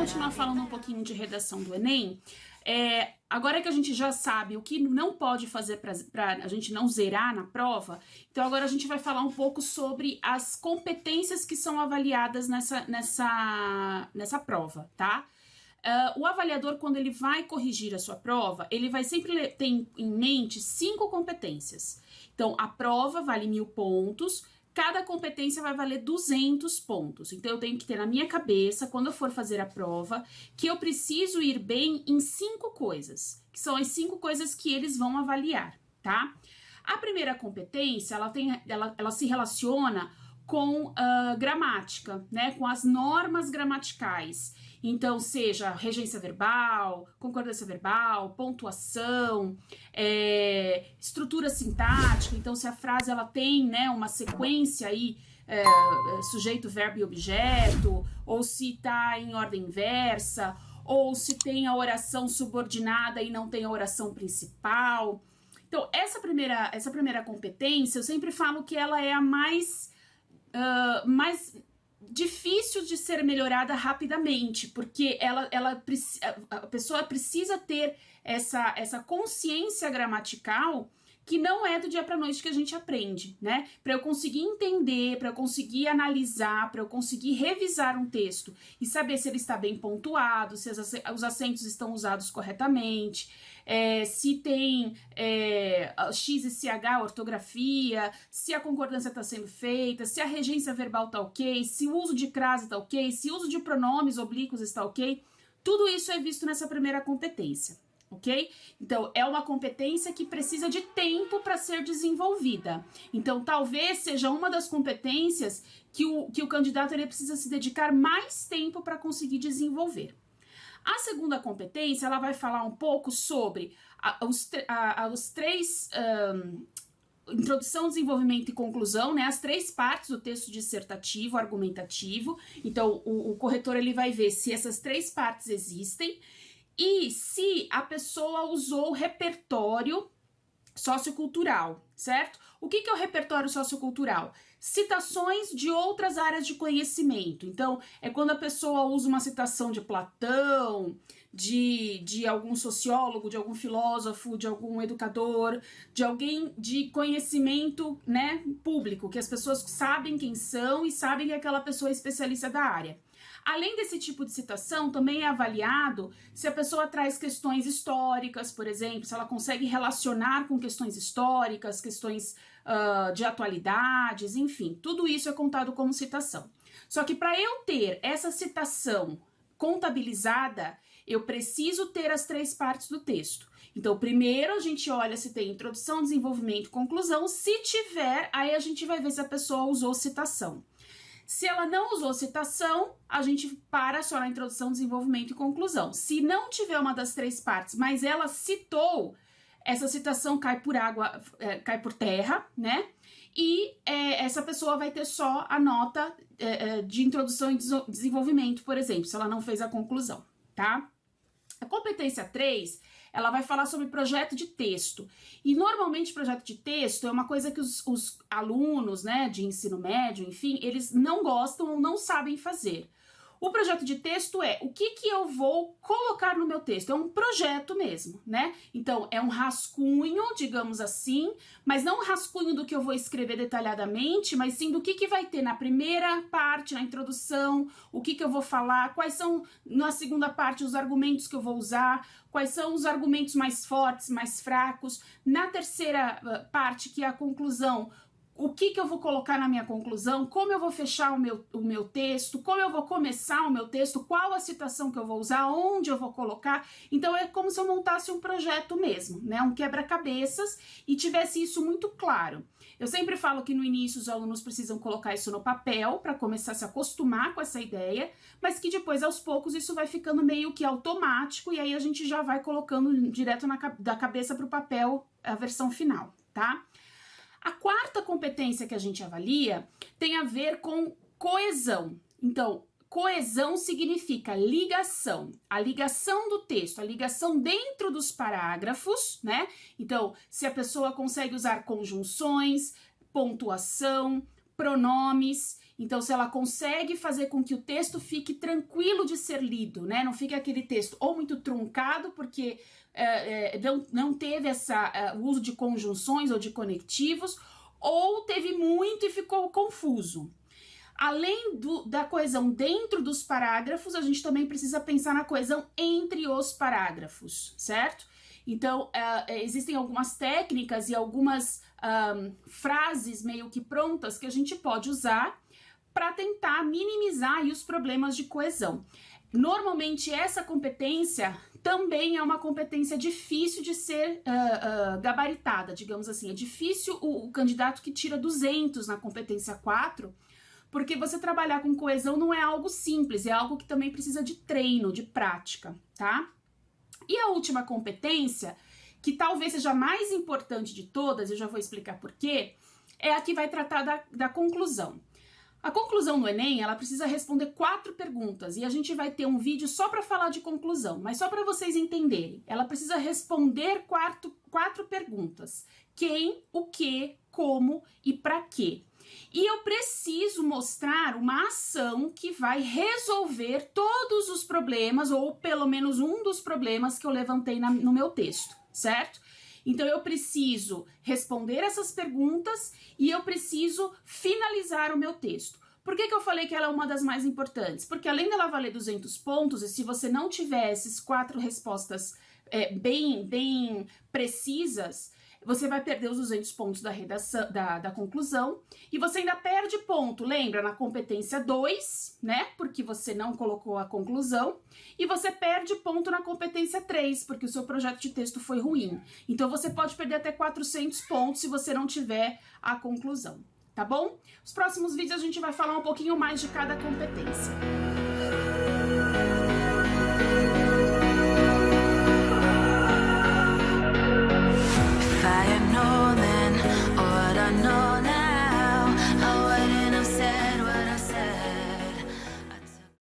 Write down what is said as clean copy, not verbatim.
continuar falando um pouquinho de redação do Enem. Agora que a gente já sabe o que não pode fazer para a gente não zerar na prova, então agora a gente vai falar um pouco sobre as competências que são avaliadas nessa prova, tá? O avaliador, quando ele vai corrigir a sua prova, ele vai sempre ter em mente 5 competências. Então, a prova vale 1000 pontos, cada competência vai valer 200 pontos. Então, eu tenho que ter na minha cabeça, quando eu for fazer a prova, que eu preciso ir bem em 5 coisas, que são as 5 coisas que eles vão avaliar, tá? A primeira competência, ela se relaciona com gramática, né? Com as normas gramaticais. Então, seja regência verbal, concordância verbal, pontuação, estrutura sintática. Então, se a frase ela tem, né, uma sequência aí, sujeito, verbo e objeto, ou se está em ordem inversa, ou se tem a oração subordinada e não tem a oração principal. Então, essa primeira competência, eu sempre falo que ela é a mais difícil de ser melhorada rapidamente, porque a pessoa precisa ter essa consciência gramatical que não é do dia para noite que a gente aprende, né? Para eu conseguir entender, para eu conseguir analisar, para eu conseguir revisar um texto e saber se ele está bem pontuado, se os acentos estão usados corretamente, se tem X e CH, ortografia, se a concordância está sendo feita, se a regência verbal está ok, se o uso de crase está ok, se o uso de pronomes oblíquos está ok. Tudo isso é visto nessa primeira competência. Ok? Então, é uma competência que precisa de tempo para ser desenvolvida. Então, talvez seja uma das competências que o candidato ele precisa se dedicar mais tempo para conseguir desenvolver. A segunda competência, ela vai falar um pouco sobre os três... introdução, desenvolvimento e conclusão, né? As 3 partes do texto dissertativo, argumentativo. Então, o corretor ele vai ver se essas 3 partes existem e se a pessoa usou o repertório sociocultural, certo? O que é o repertório sociocultural? Citações de outras áreas de conhecimento. Então, é quando a pessoa usa uma citação de Platão, de algum sociólogo, de algum filósofo, de algum educador, de alguém de conhecimento, né, público, que as pessoas sabem quem são e sabem que aquela pessoa é especialista da área. Além desse tipo de citação, também é avaliado se a pessoa traz questões históricas, por exemplo, se ela consegue relacionar com questões históricas, questões de atualidades, enfim, tudo isso é contado como citação. Só que para eu ter essa citação contabilizada, eu preciso ter as 3 partes do texto. Então, primeiro a gente olha se tem introdução, desenvolvimento e conclusão. Se tiver, aí a gente vai ver se a pessoa usou citação. Se ela não usou citação, a gente para só na introdução, desenvolvimento e conclusão. Se não tiver uma das 3 partes, mas ela citou, essa citação cai por água, cai por terra, né? E essa pessoa vai ter só a nota de introdução e desenvolvimento, por exemplo, se ela não fez a conclusão, tá? A competência 3, ela vai falar sobre projeto de texto. E normalmente projeto de texto é uma coisa que os alunos, né, de ensino médio, enfim, eles não gostam ou não sabem fazer. O projeto de texto é o que eu vou colocar no meu texto. É um projeto mesmo, né? Então, é um rascunho, digamos assim, mas não um rascunho do que eu vou escrever detalhadamente, mas sim do que vai ter na primeira parte, na introdução, o que eu vou falar, quais são, na segunda parte, os argumentos que eu vou usar, quais são os argumentos mais fortes, mais fracos. Na terceira parte, que é a conclusão, o que eu vou colocar na minha conclusão, como eu vou fechar o meu texto, como eu vou começar o meu texto, qual a citação que eu vou usar, onde eu vou colocar. Então, é como se eu montasse um projeto mesmo, né? Um quebra-cabeças e tivesse isso muito claro. Eu sempre falo que no início os alunos precisam colocar isso no papel para começar a se acostumar com essa ideia, mas que depois, aos poucos, isso vai ficando meio que automático e aí a gente já vai colocando direto da cabeça para o papel a versão final, tá? A quarta competência que a gente avalia tem a ver com coesão. Então, coesão significa ligação, a ligação do texto, a ligação dentro dos parágrafos, né? Então, se a pessoa consegue usar conjunções, pontuação, pronomes Então, se ela consegue fazer com que o texto fique tranquilo de ser lido, né? Não fique aquele texto ou muito truncado, porque não teve o uso de conjunções ou de conectivos, ou teve muito e ficou confuso. Além da coesão dentro dos parágrafos, a gente também precisa pensar na coesão entre os parágrafos, certo? Então, existem algumas técnicas e algumas frases meio que prontas que a gente pode usar para tentar minimizar aí os problemas de coesão. Normalmente, essa competência também é uma competência difícil de ser gabaritada, digamos assim. É difícil o candidato que tira 200 na competência 4, porque você trabalhar com coesão não é algo simples, é algo que também precisa de treino, de prática, tá? E a última competência, que talvez seja a mais importante de todas, eu já vou explicar por quê, é a que vai tratar da conclusão. A conclusão no Enem, ela precisa responder 4 perguntas, e a gente vai ter um vídeo só para falar de conclusão, mas só para vocês entenderem. Ela precisa responder 4 perguntas. Quem, o que, como e para quê. E eu preciso mostrar uma ação que vai resolver todos os problemas, ou pelo menos um dos problemas que eu levantei no meu texto, certo? Então, eu preciso responder essas perguntas e eu preciso finalizar o meu texto. Por que eu falei que ela é uma das mais importantes? Porque além dela valer 200 pontos, e se você não tiver esses 4 respostas bem precisas, você vai perder os 200 pontos da redação, da conclusão, e você ainda perde ponto, lembra, na competência 2, né, porque você não colocou a conclusão, e você perde ponto na competência 3, porque o seu projeto de texto foi ruim. Então, você pode perder até 400 pontos se você não tiver a conclusão, tá bom? Nos próximos vídeos a gente vai falar um pouquinho mais de cada competência.